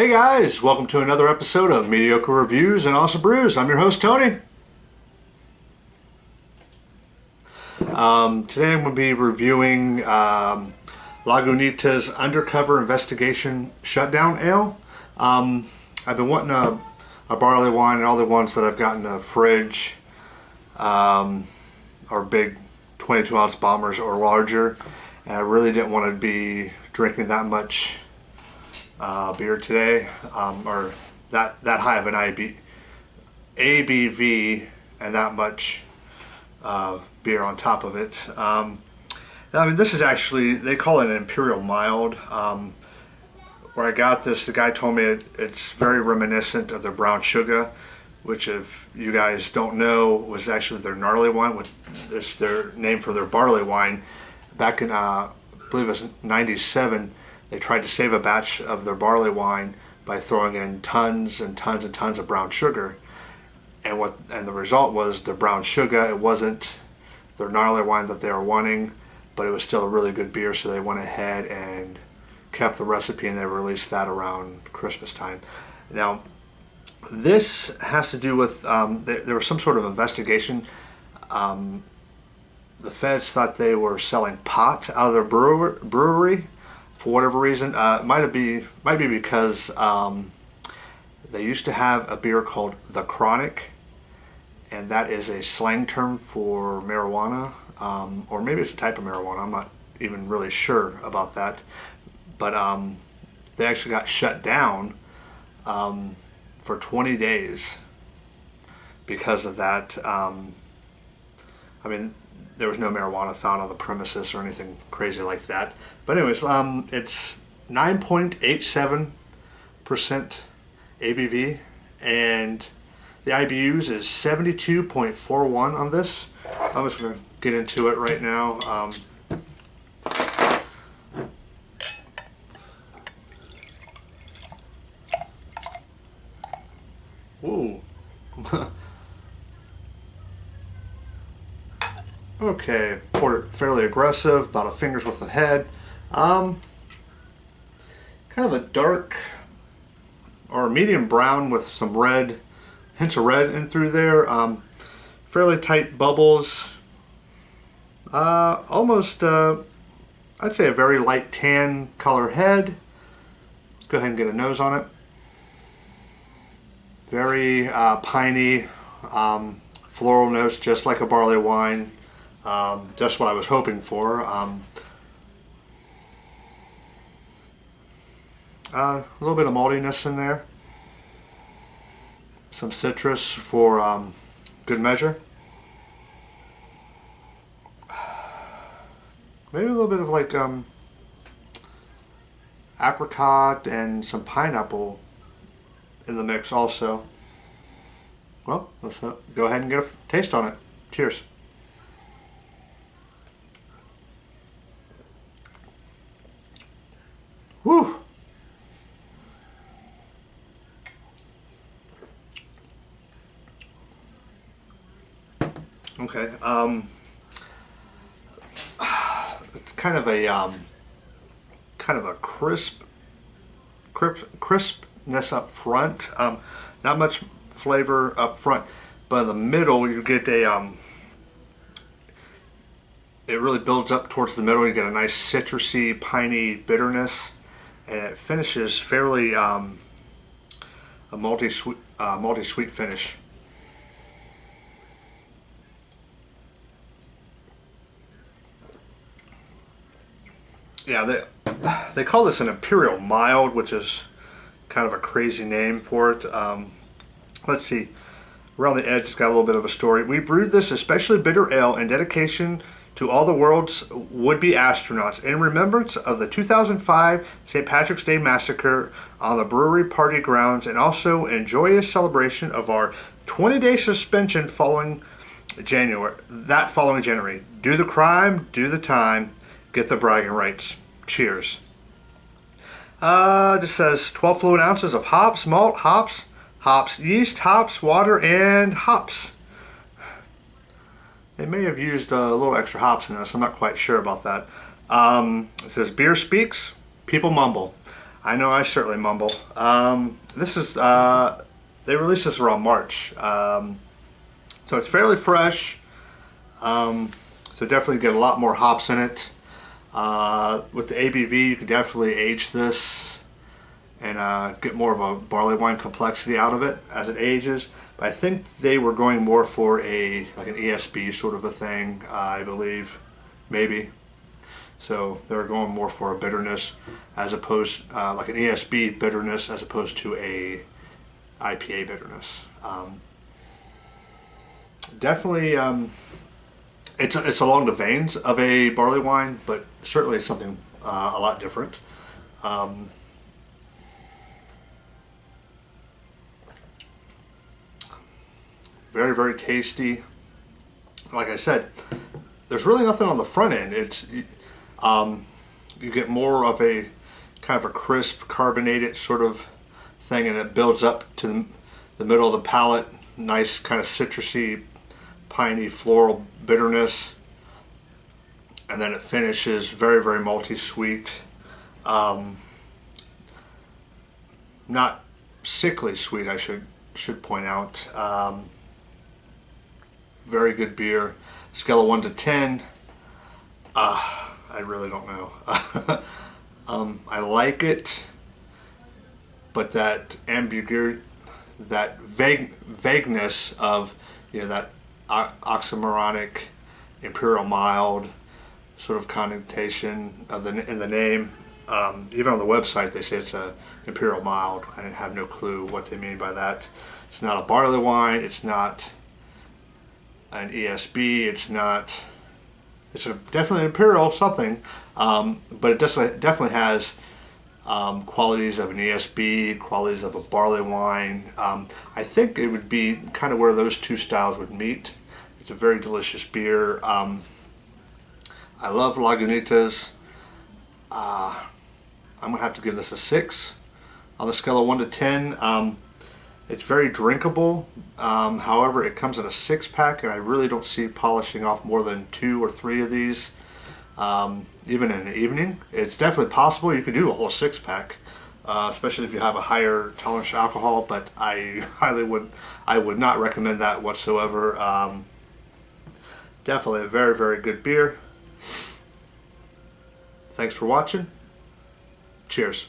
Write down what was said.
Hey guys, welcome to another episode of Mediocre Reviews and Awesome Brews. I'm your host Tony. Today I'm going to be reviewing Lagunitas Undercover Investigation Shutdown Ale. I've been wanting a barley wine, and all the ones that I've got in the fridge are big 22 ounce bombers or larger, and I really didn't want to be drinking that much beer today, or that high of an ABV and that much beer on top of it. I mean, this is actually, they call it an Imperial Mild. Where I got this, the guy told me it's very reminiscent of their Brown Sugar, which, if you guys don't know, was actually their gnarly wine, which is their name for their barley wine. Back in, I believe it was '97, they tried to save a batch of their barley wine by throwing in tons and tons and tons of brown sugar. And the result was the brown sugar, it wasn't their gnarly wine that they were wanting, but it was still a really good beer, so they went ahead and kept the recipe, and they released that around Christmas time. Now, this has to do with, there was some sort of investigation. The feds thought they were selling pot out of their brewery for whatever reason. It might be because they used to have a beer called the Chronic, and that is a slang term for marijuana, or maybe it's a type of marijuana. I'm not even really sure about that. But they actually got shut down for 20 days because of that. I mean, there was no marijuana found on the premises or anything crazy like that. But anyways, it's 9.87% ABV, and the IBUs is 72.41 on this. I'm just going to get into it right now. Ooh. Okay, poured it fairly aggressive, about a finger's worth of head. Kind of a dark or medium brown with some red, hints of red in through there. Fairly tight bubbles. Almost, I'd say a very light tan color head. Let's go ahead and get a nose on it. Very piney, floral notes, just like a barley wine. Just what I was hoping for. A little bit of maltiness in there. Some citrus for good measure. Maybe a little bit of like apricot and some pineapple in the mix also. Well, let's go ahead and get a taste on it. Cheers. Whew. Okay. It's kind of a crispness up front. Not much flavor up front, but in the middle you get a it really builds up towards the middle. You get a nice citrusy, piney bitterness, and it finishes fairly a multi-sweet finish. Yeah, they call this an Imperial Mild, which is kind of a crazy name for it. Let's see. Around the edge, it's got a little bit of a story. We brewed this especially bitter ale in dedication to all the world's would-be astronauts in remembrance of the 2005 St. Patrick's Day massacre on the brewery party grounds, and also in joyous celebration of our 20-day suspension following January. Do the crime, do the time, get the bragging rights. Cheers. Just says 12 fluid ounces of hops, malt, hops, yeast, hops, water, and hops. They may have used a little extra hops in this. I'm not quite sure about that. It says beer speaks, people mumble. I know I certainly mumble. This is they released this around March, so it's fairly fresh. So definitely get a lot more hops in it. With the ABV, you can definitely age this and get more of a barley wine complexity out of it as it ages. But I think they were going more for a like an ESB sort of a thing, I believe, maybe. So they're going more for a bitterness as opposed like an ESB bitterness as opposed to a IPA bitterness. Definitely, it's along the veins of a barley wine, but certainly something a lot different. Very, very tasty. Like I said, there's really nothing on the front end. You get more of a kind of a crisp, carbonated sort of thing, and it builds up to the middle of the palate. Nice kind of citrusy, piney, floral bitterness, and then it finishes very, very malty, sweet. Not sickly sweet, I should point out. Very good beer. Scale of 1 to 10. I really don't know. I like it, but that ambiguity, that vagueness of that oxymoronic imperial mild sort of connotation of in the name. Even on the website, they say it's a imperial mild. I have no clue what they mean by that. It's not a barley wine. It's not an ESB. It's definitely an imperial something, but it definitely has qualities of an ESB, qualities of a barley wine. I think it would be kind of where those two styles would meet. It's a very delicious beer. I love Lagunitas. I'm gonna have to give this a 6 on the scale of 1 to 10. It's very drinkable. However, it comes in a 6-pack, and I really don't see polishing off more than 2 or 3 of these, even in the evening. It's definitely possible you could do a whole 6-pack, especially if you have a higher tolerance to alcohol. But I would not recommend that whatsoever. Definitely a very, very good beer. Thanks for watching. Cheers.